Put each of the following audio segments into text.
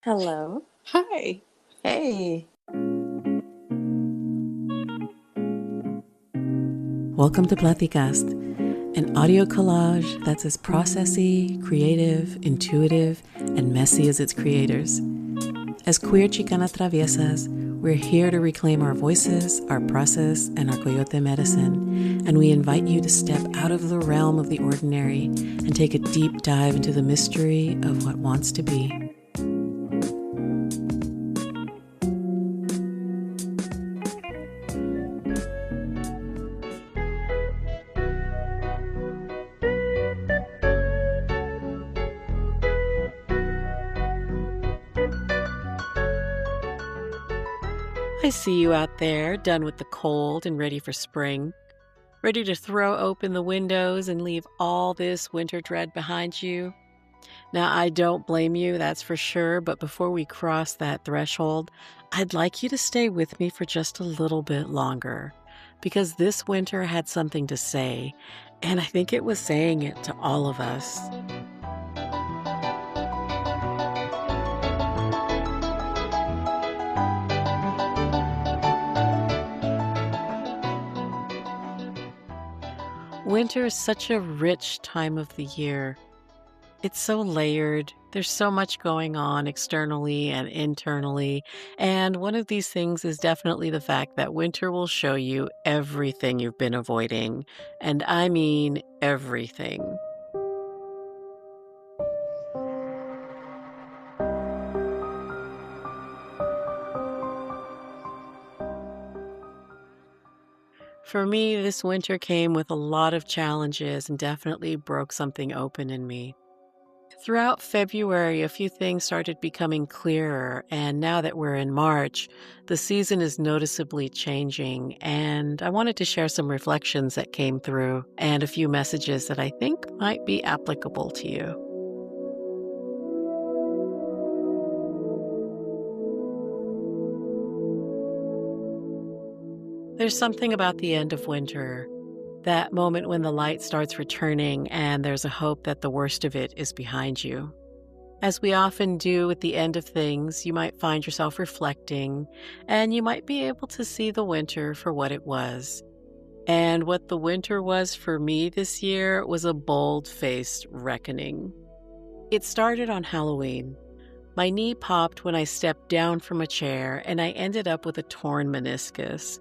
Hello. Hi. Hey. Welcome to Platicast, an audio collage that's as processy, creative, intuitive, and messy as its creators. As queer Chicana traviesas, we're here to reclaim our voices, our process, and our coyote medicine, and we invite you to step out of the realm of the ordinary and take a deep dive into the mystery of what wants to be. I see you out there, done with the cold and ready for spring, ready to throw open the windows and leave all this winter dread behind you. Now, I don't blame you, that's for sure, but before we cross that threshold, I'd like you to stay with me for just a little bit longer, because this winter had something to say, and I think it was saying it to all of us. Winter is such a rich time of the year. It's so layered. There's so much going on externally and internally. And one of these things is definitely the fact that winter will show you everything you've been avoiding. And I mean everything. For me, this winter came with a lot of challenges and definitely broke something open in me. Throughout February, a few things started becoming clearer, and now that we're in March, the season is noticeably changing, and I wanted to share some reflections that came through and a few messages that I think might be applicable to you. There's something about the end of winter, that moment when the light starts returning and there's a hope that the worst of it is behind you. As we often do at the end of things, you might find yourself reflecting, and you might be able to see the winter for what it was. And what the winter was for me this year was a bold-faced reckoning. It started on Halloween. My knee popped when I stepped down from a chair, and I ended up with a torn meniscus.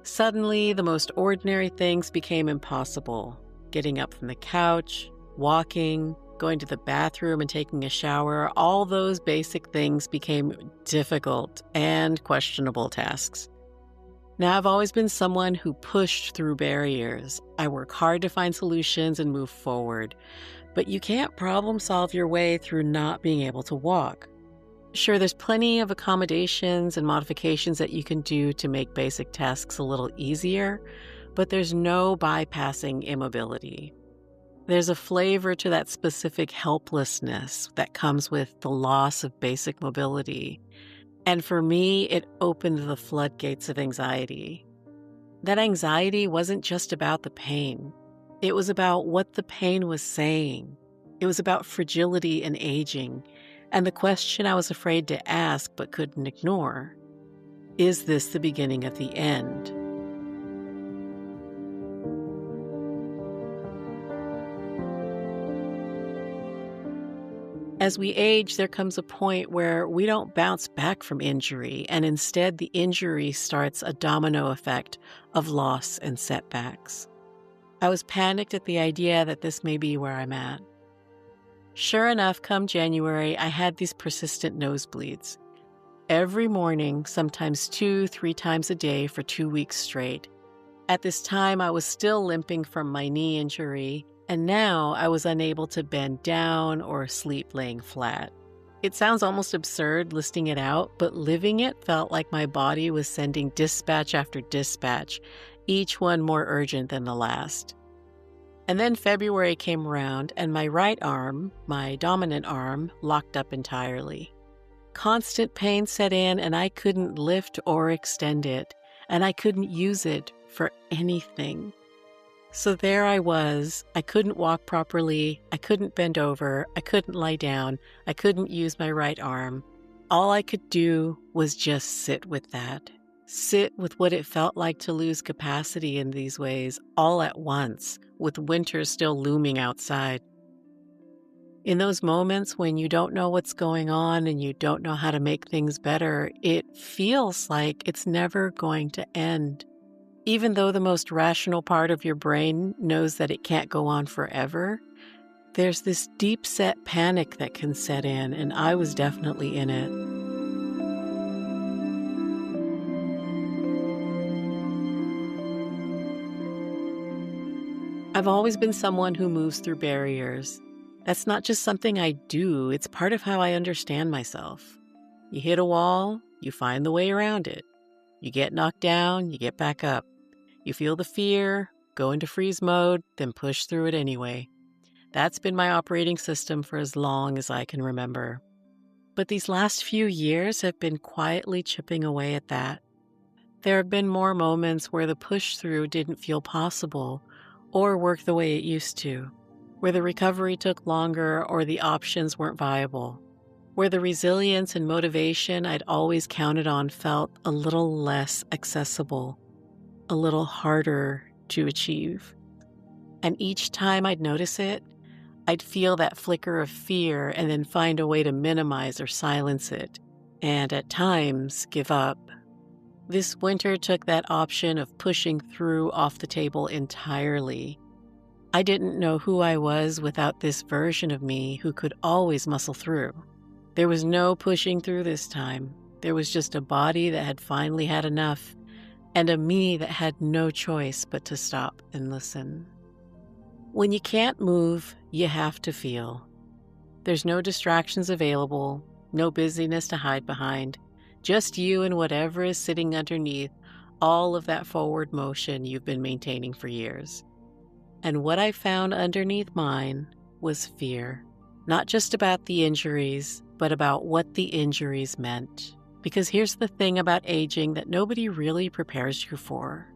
Suddenly, the most ordinary things became impossible. Getting up from the couch, walking, going to the bathroom and taking a shower, all those basic things became difficult and questionable tasks. Now, I've always been someone who pushed through barriers. I work hard to find solutions and move forward. But you can't problem solve your way through not being able to walk. Sure, there's plenty of accommodations and modifications that you can do to make basic tasks a little easier, but there's no bypassing immobility. There's a flavor to that specific helplessness that comes with the loss of basic mobility. And for me, it opened the floodgates of anxiety. That anxiety wasn't just about the pain. It was about what the pain was saying. It was about fragility and aging. And the question I was afraid to ask but couldn't ignore: is this the beginning of the end? As we age, there comes a point where we don't bounce back from injury, and instead the injury starts a domino effect of loss and setbacks. I was panicked at the idea that this may be where I'm at. Sure enough, come January, I had these persistent nosebleeds. Every morning, sometimes 2-3 times a day for 2 weeks straight. At this time, I was still limping from my knee injury, and now I was unable to bend down or sleep laying flat. It sounds almost absurd listing it out, but living it felt like my body was sending dispatch after dispatch, each one more urgent than the last. And then February came around, and my right arm, my dominant arm, locked up entirely. Constant pain set in, and I couldn't lift or extend it, and I couldn't use it for anything. So there I was. I couldn't walk properly. I couldn't bend over. I couldn't lie down. I couldn't use my right arm. All I could do was just sit with that. Sit with what it felt like to lose capacity in these ways all at once, with winter still looming outside. In those moments when you don't know what's going on and you don't know how to make things better, it feels like it's never going to end. Even though the most rational part of your brain knows that it can't go on forever, there's this deep-set panic that can set in, and I was definitely in it. I've always been someone who moves through barriers. That's not just something I do, it's part of how I understand myself. You hit a wall, you find the way around it. You get knocked down, you get back up. You feel the fear, go into freeze mode, then push through it anyway. That's been my operating system for as long as I can remember. But these last few years have been quietly chipping away at that. There have been more moments where the push through didn't feel possible or work the way it used to, where the recovery took longer or the options weren't viable, where the resilience and motivation I'd always counted on felt a little less accessible, a little harder to achieve. And each time I'd notice it, I'd feel that flicker of fear and then find a way to minimize or silence it, and at times give up. This winter took that option of pushing through off the table entirely. I didn't know who I was without this version of me who could always muscle through. There was no pushing through this time. There was just a body that had finally had enough, and a me that had no choice but to stop and listen. When you can't move, you have to feel. There's no distractions available, no busyness to hide behind, just you and whatever is sitting underneath all of that forward motion you've been maintaining for years. And what I found underneath mine was fear, not just about the injuries, but about what the injuries meant. Because here's the thing about aging that nobody really prepares you for.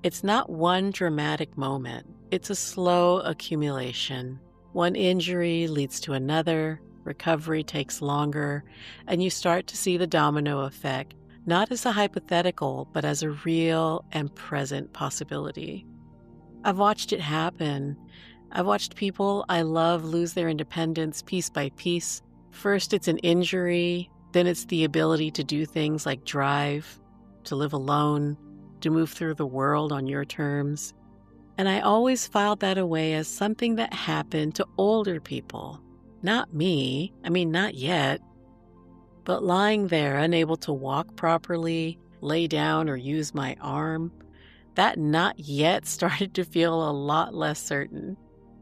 It's not one dramatic moment. It's a slow accumulation. One injury leads to another, recovery takes longer, and you start to see the domino effect, not as a hypothetical, but as a real and present possibility. I've watched it happen. I've watched people I love lose their independence piece by piece. First, it's an injury. Then it's the ability to do things like drive, to live alone, to move through the world on your terms. And I always filed that away as something that happened to older people. Not me, not yet. But lying there, unable to walk properly, lay down or use my arm, that not yet started to feel a lot less certain.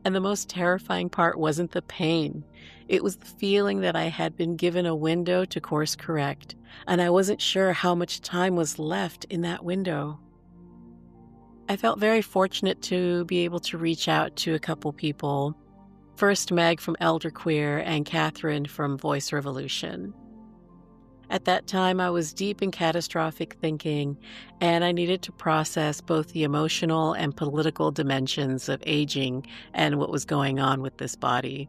And the most terrifying part wasn't the pain. It was the feeling that I had been given a window to course correct, and I wasn't sure how much time was left in that window. I felt very fortunate to be able to reach out to a couple people. First, Meg from Elder Queer and Catherine from Voice Revolution. At that time, I was deep in catastrophic thinking, and I needed to process both the emotional and political dimensions of aging and what was going on with this body.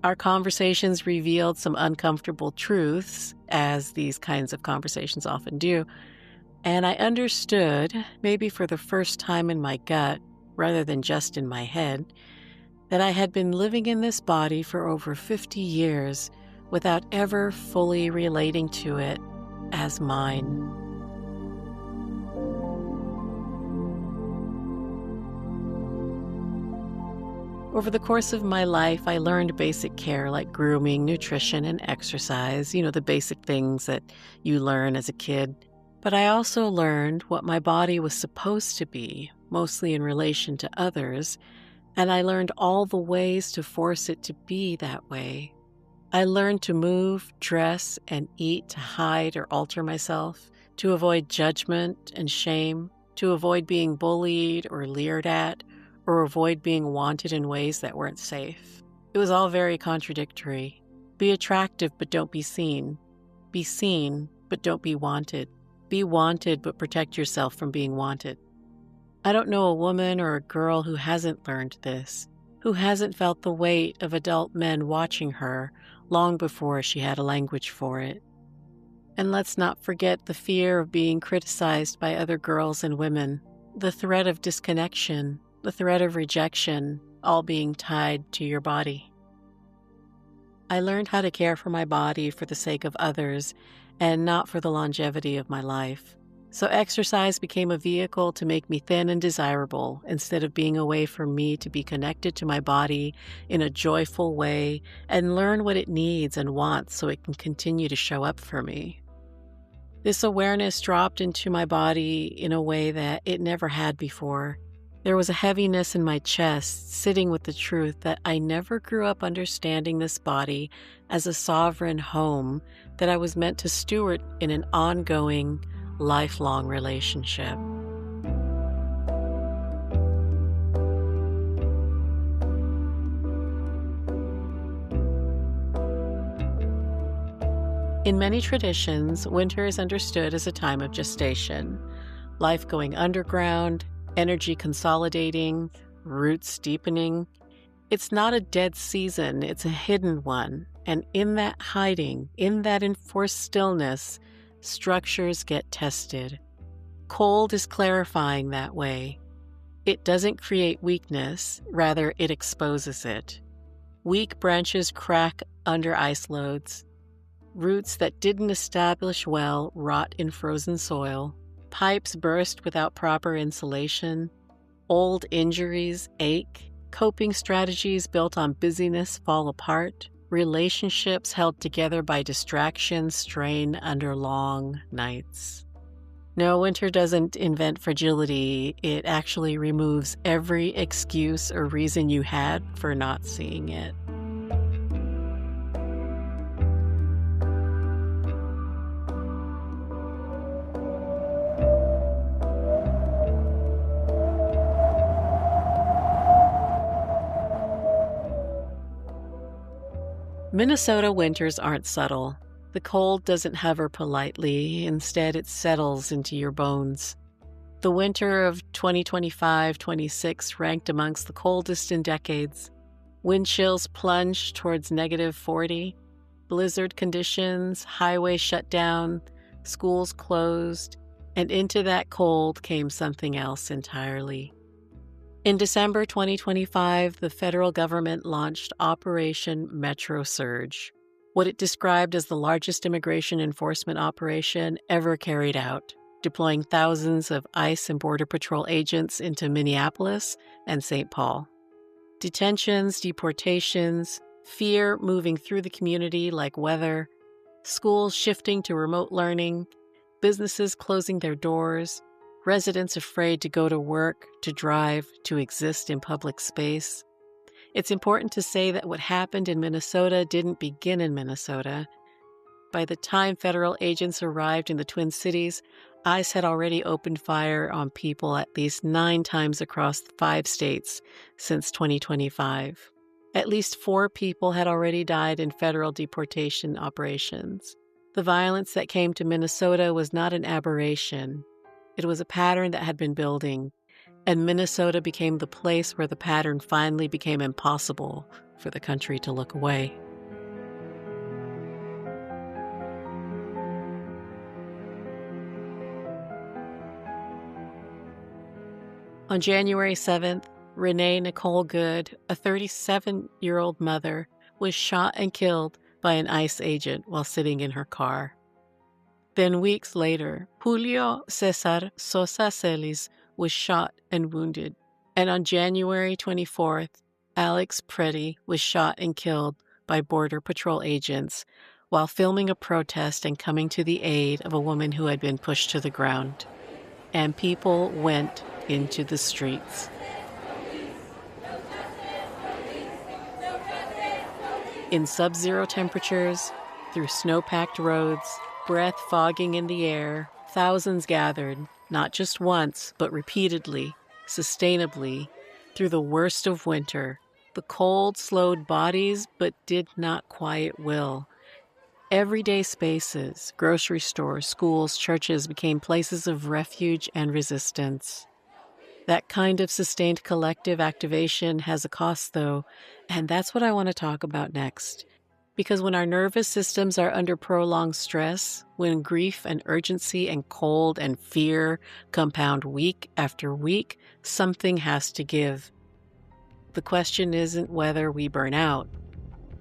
Our conversations revealed some uncomfortable truths, as these kinds of conversations often do, and I understood, maybe for the first time in my gut, rather than just in my head, that I had been living in this body for over 50 years without ever fully relating to it as mine. Over the course of my life, I learned basic care like grooming, nutrition, and exercise, the basic things that you learn as a kid. But I also learned what my body was supposed to be, mostly in relation to others, and I learned all the ways to force it to be that way. I learned to move, dress, and eat to hide or alter myself, to avoid judgment and shame, to avoid being bullied or leered at, or avoid being wanted in ways that weren't safe. It was all very contradictory. Be attractive, but don't be seen. Be seen, but don't be wanted. Be wanted, but protect yourself from being wanted. I don't know a woman or a girl who hasn't learned this, who hasn't felt the weight of adult men watching her, long before she had a language for it. And let's not forget the fear of being criticized by other girls and women, the threat of disconnection, the threat of rejection, all being tied to your body. I learned how to care for my body for the sake of others and not for the longevity of my life. So exercise became a vehicle to make me thin and desirable instead of being a way for me to be connected to my body in a joyful way and learn what it needs and wants so it can continue to show up for me. This awareness dropped into my body in a way that it never had before. There was a heaviness in my chest, sitting with the truth that I never grew up understanding this body as a sovereign home that I was meant to steward in an ongoing, lifelong relationship. In many traditions, winter is understood as a time of gestation, life going underground, energy consolidating, roots deepening. It's not a dead season, it's a hidden one. And in that hiding, in that enforced stillness, structures get tested. Cold is clarifying that way. It doesn't create weakness, rather it exposes it. Weak branches crack under ice loads. Roots that didn't establish well rot in frozen soil. Pipes burst without proper insulation. Old injuries ache. Coping strategies built on busyness fall apart. Relationships held together by distraction strain under long nights. No, winter doesn't invent fragility. It actually removes every excuse or reason you had for not seeing it. Minnesota winters aren't subtle. The cold doesn't hover politely. Instead, it settles into your bones. The winter of 2025-26 ranked amongst the coldest in decades. Wind chills plunged towards -40. Blizzard conditions, highways shut down, schools closed, and into that cold came something else entirely. In December 2025, the federal government launched Operation Metro Surge, what it described as the largest immigration enforcement operation ever carried out, deploying thousands of ICE and Border Patrol agents into Minneapolis and St. Paul. Detentions, deportations, fear moving through the community like weather, schools shifting to remote learning, businesses closing their doors, residents afraid to go to work, to drive, to exist in public space. It's important to say that what happened in Minnesota didn't begin in Minnesota. By the time federal agents arrived in the Twin Cities, ICE had already opened fire on people at least 9 times across 5 states since 2025. At least 4 people had already died in federal deportation operations. The violence that came to Minnesota was not an aberration. It was a pattern that had been building, and Minnesota became the place where the pattern finally became impossible for the country to look away. On January 7th, Renee Nicole Good, a 37-year-old mother, was shot and killed by an ICE agent while sitting in her car. Then weeks later, Julio Cesar Sosa Celis was shot and wounded. And on January 24th, Alex Preddy was shot and killed by Border Patrol agents while filming a protest and coming to the aid of a woman who had been pushed to the ground. And people went into the streets. In sub-zero temperatures, through snow-packed roads, breath fogging in the air, thousands gathered, not just once, but repeatedly, sustainably, through the worst of winter. The cold slowed bodies, but did not quiet will. Everyday spaces, grocery stores, schools, churches became places of refuge and resistance. That kind of sustained collective activation has a cost, though, and that's what I want to talk about next. Because when our nervous systems are under prolonged stress, when grief and urgency and cold and fear compound week after week, something has to give. The question isn't whether we burn out.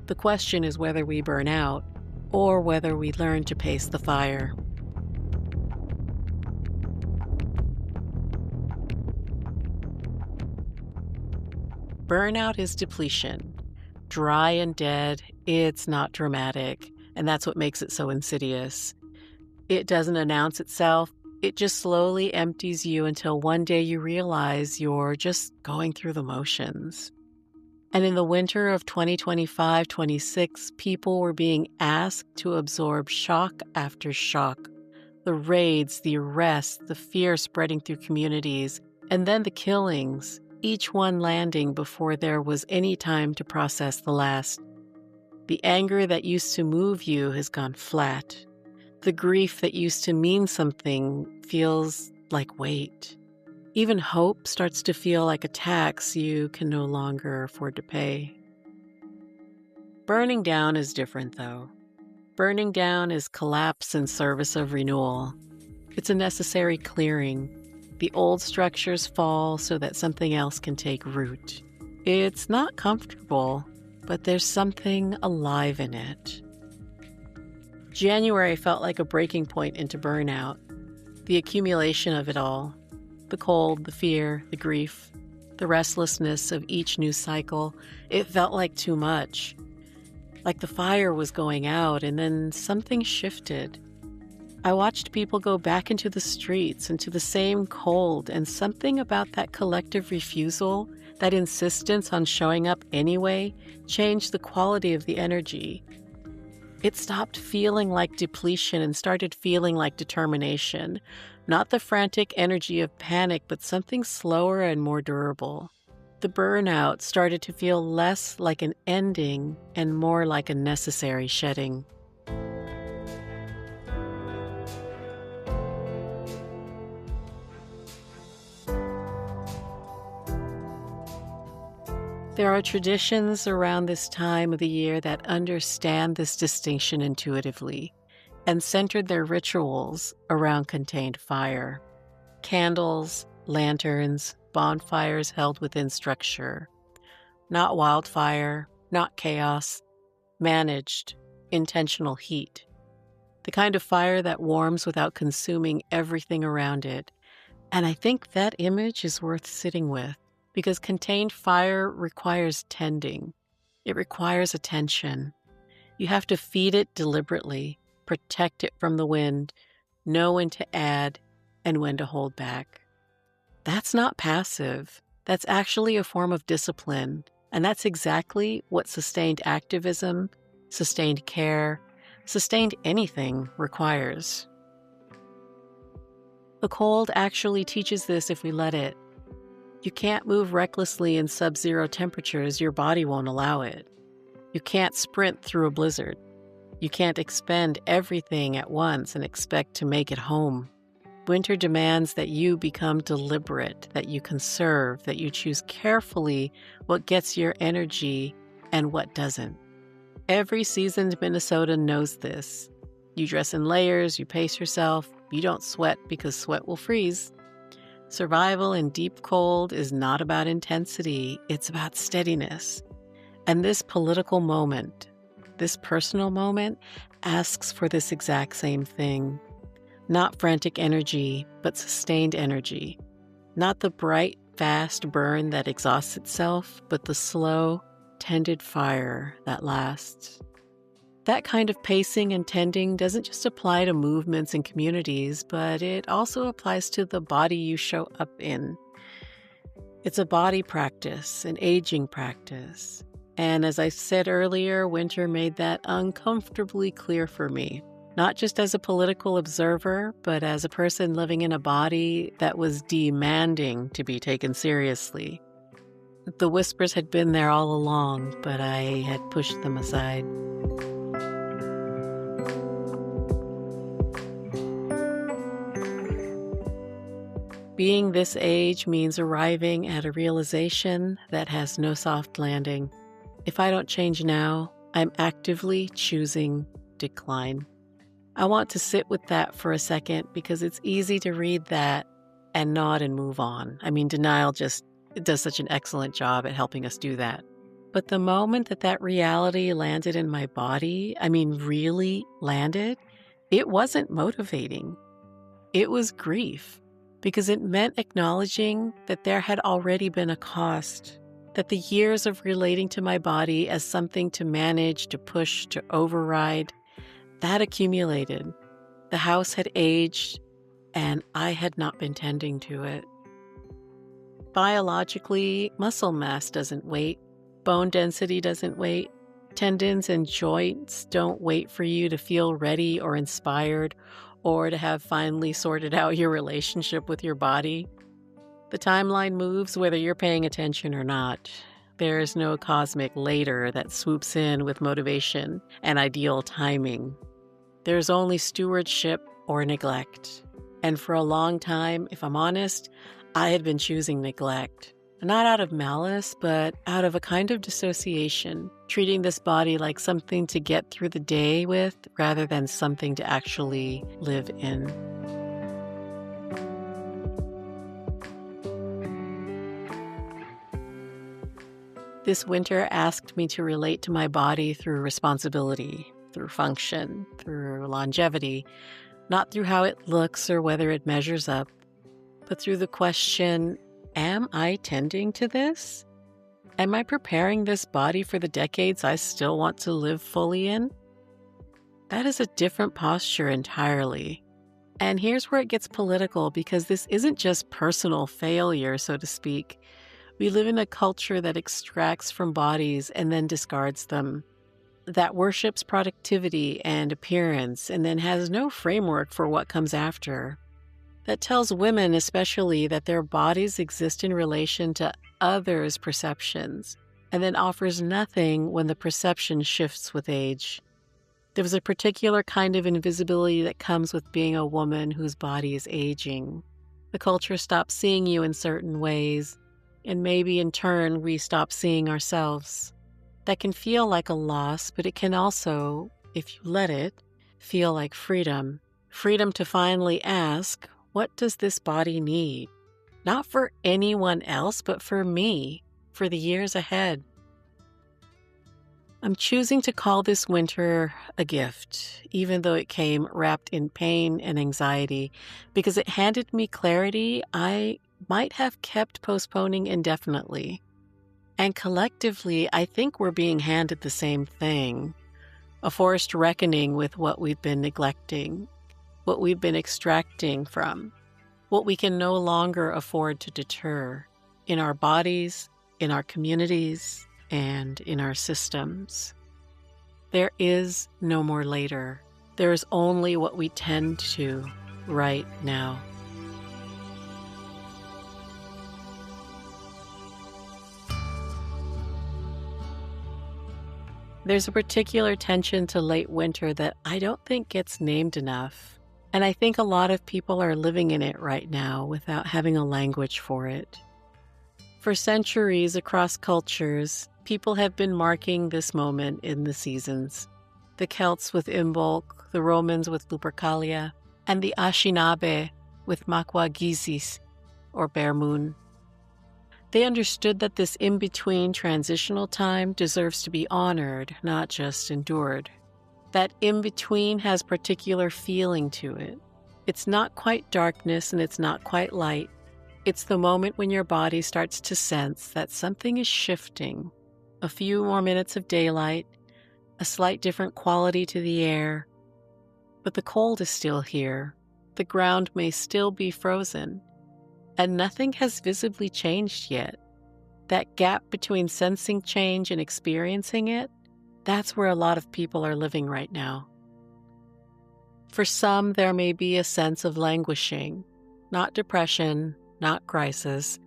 The question is whether we burn out or whether we learn to pace the fire. Burnout is depletion. Dry and dead, it's not dramatic, and that's what makes it so insidious. It doesn't announce itself, it just slowly empties you until one day you realize you're just going through the motions. And in the winter of 2025-26, people were being asked to absorb shock after shock. The raids, the arrests, the fear spreading through communities, and then the killings, each one landing before there was any time to process the last. The anger that used to move you has gone flat. The grief that used to mean something feels like weight. Even hope starts to feel like a tax you can no longer afford to pay. Burning down is different, though. Burning down is collapse in service of renewal. It's a necessary clearing. The old structures fall so that something else can take root. It's not comfortable, but there's something alive in it. January felt like a breaking point into burnout. The accumulation of it all. The cold, the fear, the grief, the restlessness of each new cycle. It felt like too much. Like the fire was going out and then something shifted. I watched people go back into the streets, into the same cold, and something about that collective refusal, that insistence on showing up anyway, changed the quality of the energy. It stopped feeling like depletion and started feeling like determination. Not the frantic energy of panic, but something slower and more durable. The burnout started to feel less like an ending and more like a necessary shedding. There are traditions around this time of the year that understand this distinction intuitively and centered their rituals around contained fire. Candles, lanterns, bonfires held within structure. Not wildfire, not chaos, managed, intentional heat. The kind of fire that warms without consuming everything around it. And I think that image is worth sitting with. Because contained fire requires tending. It requires attention. You have to feed it deliberately, protect it from the wind, know when to add and when to hold back. That's not passive. That's actually a form of discipline. And that's exactly what sustained activism, sustained care, sustained anything requires. The cold actually teaches this if we let it. You can't move recklessly in sub-zero temperatures, your body won't allow it. You can't sprint through a blizzard. You can't expend everything at once and expect to make it home. Winter demands that you become deliberate, that you conserve, that you choose carefully what gets your energy and what doesn't. Every seasoned Minnesotan knows this. You dress in layers, you pace yourself, you don't sweat because sweat will freeze. Survival in deep cold is not about intensity, it's about steadiness. And this political moment, this personal moment, asks for this exact same thing. Not frantic energy, but sustained energy. Not the bright, fast burn that exhausts itself, but the slow, tended fire that lasts. That kind of pacing and tending doesn't just apply to movements and communities, but it also applies to the body you show up in. It's a body practice, an aging practice. And as I said earlier, winter made that uncomfortably clear for me. Not just as a political observer, but as a person living in a body that was demanding to be taken seriously. The whispers had been there all along, but I had pushed them aside. Being this age means arriving at a realization that has no soft landing. If I don't change now, I'm actively choosing decline. I want to sit with that for a second because it's easy to read that and nod and move on. I mean, denial just it does such an excellent job at helping us do that. But the moment that that reality landed in my body, I mean, really landed, it wasn't motivating. It was grief because it meant acknowledging that there had already been a cost, that the years of relating to my body as something to manage, to push, to override, that accumulated. The house had aged, and I had not been tending to it. Biologically, muscle mass doesn't wait. Bone density doesn't wait. Tendons and joints don't wait for you to feel ready or inspired or to have finally sorted out your relationship with your body. The timeline moves whether you're paying attention or not. There is no cosmic later that swoops in with motivation and ideal timing. There's only stewardship or neglect. And for a long time, if I'm honest, I had been choosing neglect. Not out of malice, but out of a kind of dissociation, treating this body like something to get through the day with rather than something to actually live in. This winter asked me to relate to my body through responsibility, through function, through longevity, not through how it looks or whether it measures up, but through the question, am I tending to this? Am I preparing this body for the decades I still want to live fully in? That is a different posture entirely. And here's where it gets political because this isn't just personal failure, so to speak. We live in a culture that extracts from bodies and then discards them, that worships productivity and appearance and then has no framework for what comes after, that tells women especially that their bodies exist in relation to others' perceptions and then offers nothing when the perception shifts with age. There's a particular kind of invisibility that comes with being a woman whose body is aging. The culture stops seeing you in certain ways, and maybe in turn we stop seeing ourselves. That can feel like a loss, but it can also, if you let it, feel like freedom. Freedom to finally ask, what does this body need? Not for anyone else, but for me, for the years ahead. I'm choosing to call this winter a gift, even though it came wrapped in pain and anxiety, because it handed me clarity I might have kept postponing indefinitely. And collectively, I think we're being handed the same thing, a forced reckoning with what we've been neglecting, what we've been extracting from, what we can no longer afford to deter in our bodies, in our communities, and in our systems. There is no more later. There is only what we tend to right now. There's a particular tension to late winter that I don't think gets named enough. And I think a lot of people are living in it right now without having a language for it. For centuries across cultures, people have been marking this moment in the seasons. The Celts with Imbolc, the Romans with Lupercalia, and the Anishinaabe with Makwa or Bare Moon. They understood that this in-between transitional time deserves to be honored, not just endured. That in-between has particular feeling to it. It's not quite darkness and it's not quite light. It's the moment when your body starts to sense that something is shifting. A few more minutes of daylight, a slight different quality to the air. But the cold is still here. The ground may still be frozen. And nothing has visibly changed yet. That gap between sensing change and experiencing it, that's where a lot of people are living right now. For some, there may be a sense of languishing, not depression, not crisis,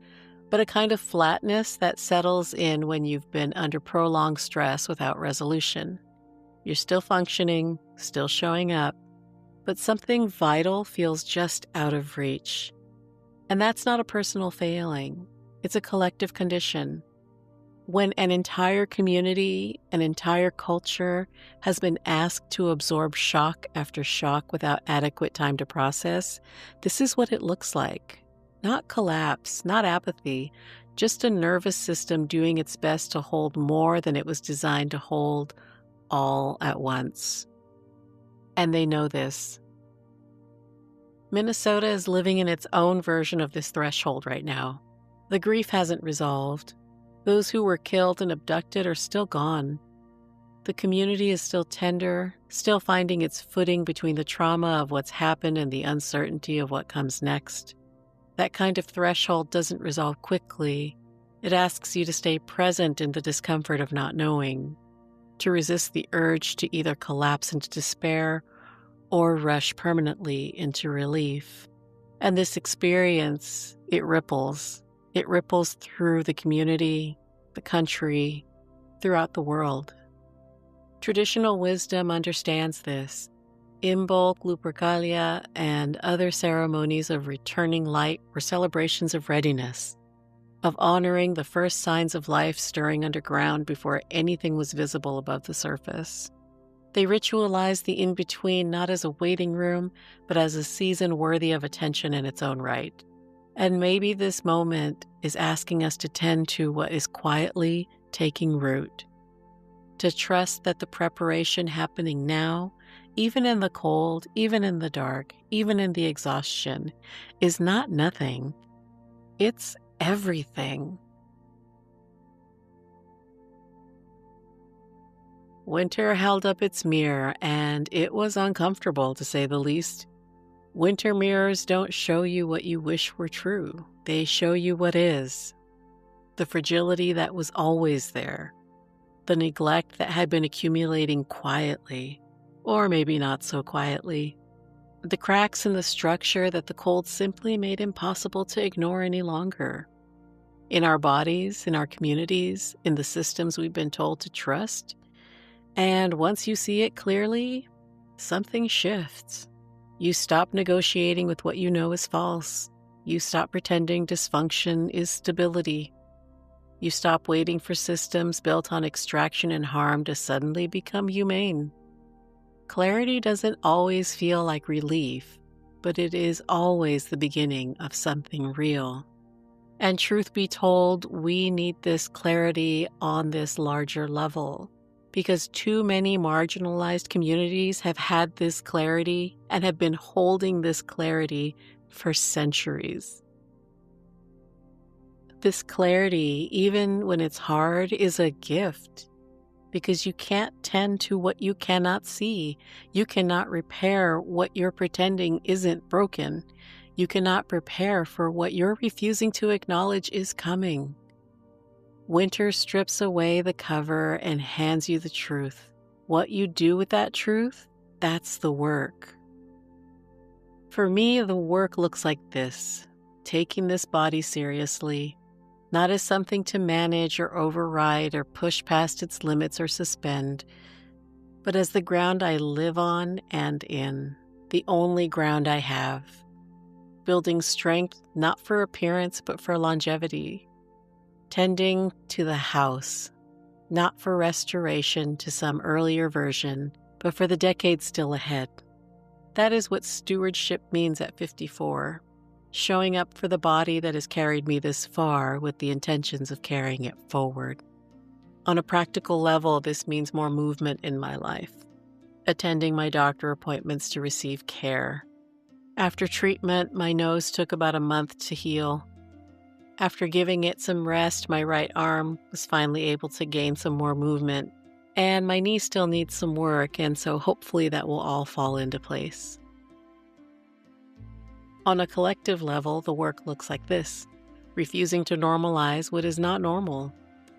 but a kind of flatness that settles in when you've been under prolonged stress without resolution. You're still functioning, still showing up, but something vital feels just out of reach. And that's not a personal failing. It's a collective condition. When an entire community, an entire culture has been asked to absorb shock after shock without adequate time to process, this is what it looks like. Not collapse, not apathy, just a nervous system doing its best to hold more than it was designed to hold all at once. And they know this. Minnesota is living in its own version of this threshold right now. The grief hasn't resolved. Those who were killed and abducted are still gone. The community is still tender, still finding its footing between the trauma of what's happened and the uncertainty of what comes next. That kind of threshold doesn't resolve quickly. It asks you to stay present in the discomfort of not knowing, to resist the urge to either collapse into despair or rush permanently into relief. And this experience, it ripples. It ripples through the community, the country, throughout the world. Traditional wisdom understands this. Imbolc, Lupercalia, and other ceremonies of returning light were celebrations of readiness, of honoring the first signs of life stirring underground before anything was visible above the surface. They ritualized the in-between not as a waiting room, but as a season worthy of attention in its own right. And maybe this moment is asking us to tend to what is quietly taking root, to trust that the preparation happening now, even in the cold, even in the dark, even in the exhaustion, is not nothing. It's everything. Winter held up its mirror, and it was uncomfortable, to say the least. Winter mirrors don't show you what you wish were true. They show you what is. The fragility that was always there. The neglect that had been accumulating quietly, or maybe not so quietly. The cracks in the structure that the cold simply made impossible to ignore any longer. In our bodies, in our communities, in the systems we've been told to trust. And once you see it clearly, something shifts. You stop negotiating with what you know is false. You stop pretending dysfunction is stability. You stop waiting for systems built on extraction and harm to suddenly become humane. Clarity doesn't always feel like relief, but it is always the beginning of something real. And truth be told, we need this clarity on this larger level, because too many marginalized communities have had this clarity and have been holding this clarity for centuries. This clarity, even when it's hard, is a gift, because you can't tend to what you cannot see. You cannot repair what you're pretending isn't broken. You cannot prepare for what you're refusing to acknowledge is coming. Winter strips away the cover and hands you the truth. What you do with that truth, that's the work. For me, the work looks like this: taking this body seriously, not as something to manage or override or push past its limits or suspend, but as the ground I live on and in, the only ground I have. Building strength not for appearance but for longevity. Tending to the house, not for restoration to some earlier version, but for the decades still ahead. That is what stewardship means at 54. Showing up for the body that has carried me this far with the intentions of carrying it forward. On a practical level, this means more movement in my life. Attending my doctor appointments to receive care. After treatment, my nose took about a month to heal. After giving it some rest, my right arm was finally able to gain some more movement, and my knee still needs some work, and so hopefully that will all fall into place. On a collective level, the work looks like this: refusing to normalize what is not normal,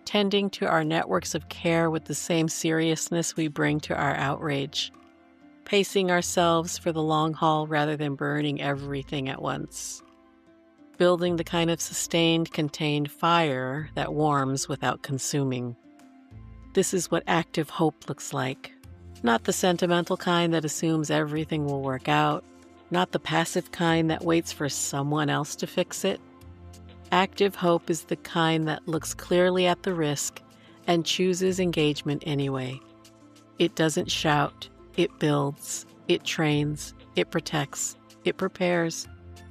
tending to our networks of care with the same seriousness we bring to our outrage, pacing ourselves for the long haul rather than burning everything at once. Building the kind of sustained, contained fire that warms without consuming. This is what active hope looks like. Not the sentimental kind that assumes everything will work out, not the passive kind that waits for someone else to fix it, Active hope is the kind that looks clearly at the risk and chooses engagement anyway. It doesn't shout, it builds, it trains, it protects, it prepares.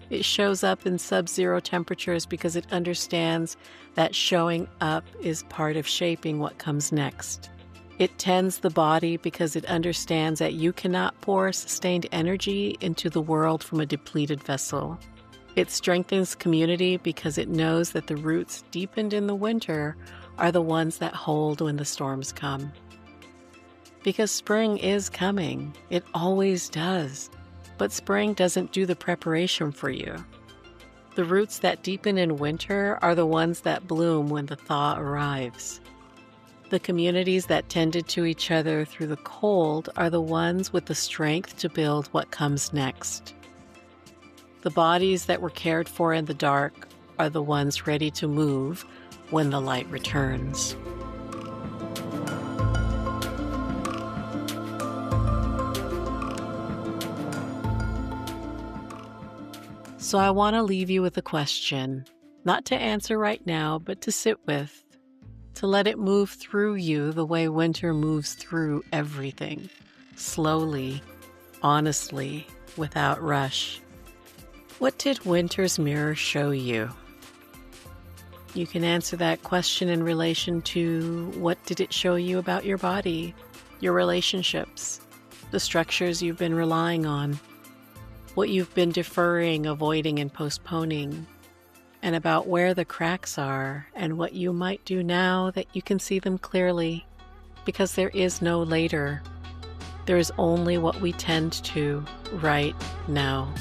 It shows up in sub-zero temperatures because it understands that showing up is part of shaping what comes next. It tends the body because it understands that you cannot pour sustained energy into the world from a depleted vessel. It strengthens community because it knows that the roots deepened in the winter are the ones that hold when the storms come. Because spring is coming. It always does. But spring doesn't do the preparation for you. The roots that deepen in winter are the ones that bloom when the thaw arrives. The communities that tended to each other through the cold are the ones with the strength to build what comes next. The bodies that were cared for in the dark are the ones ready to move when the light returns. So I want to leave you with a question, not to answer right now, but to sit with, to let it move through you the way winter moves through everything, slowly, honestly, without rush. What did winter's mirror show you? You can answer that question in relation to what did it show you about your body, your relationships, the structures you've been relying on, what you've been deferring, avoiding, and postponing, and about where the cracks are and what you might do now that you can see them clearly, because there is no later. There is only what we tend to right now.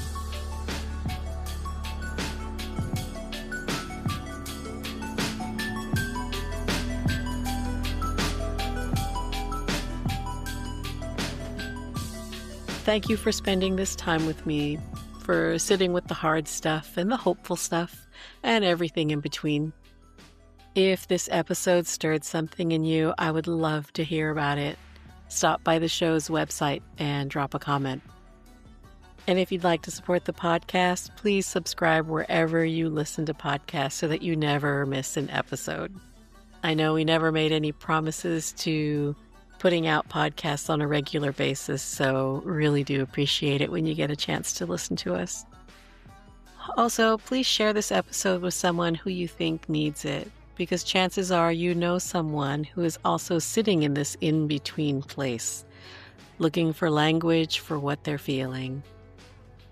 Thank you for spending this time with me, for sitting with the hard stuff and the hopeful stuff and everything in between. If this episode stirred something in you, I would love to hear about it. Stop by the show's website and drop a comment. And if you'd like to support the podcast, please subscribe wherever you listen to podcasts so that you never miss an episode. I know we never made any promises to putting out podcasts on a regular basis, so really do appreciate it when you get a chance to listen to us. Also, please share this episode with someone who you think needs it, because chances are you know someone who is also sitting in this in-between place, looking for language for what they're feeling.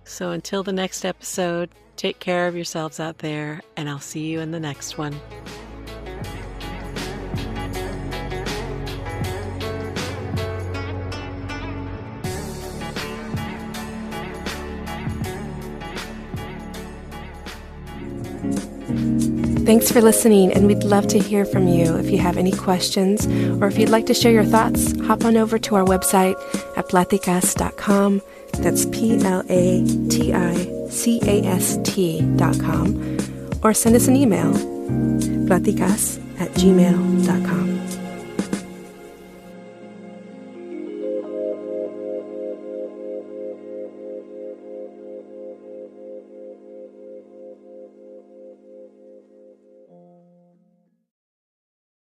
So until the next episode, take care of yourselves out there, and I'll see you in the next one. Thanks for listening, and we'd love to hear from you. If you have any questions or if you'd like to share your thoughts, hop on over to our website at platicast.com. That's platicast.com. Or send us an email, platicast@gmail.com.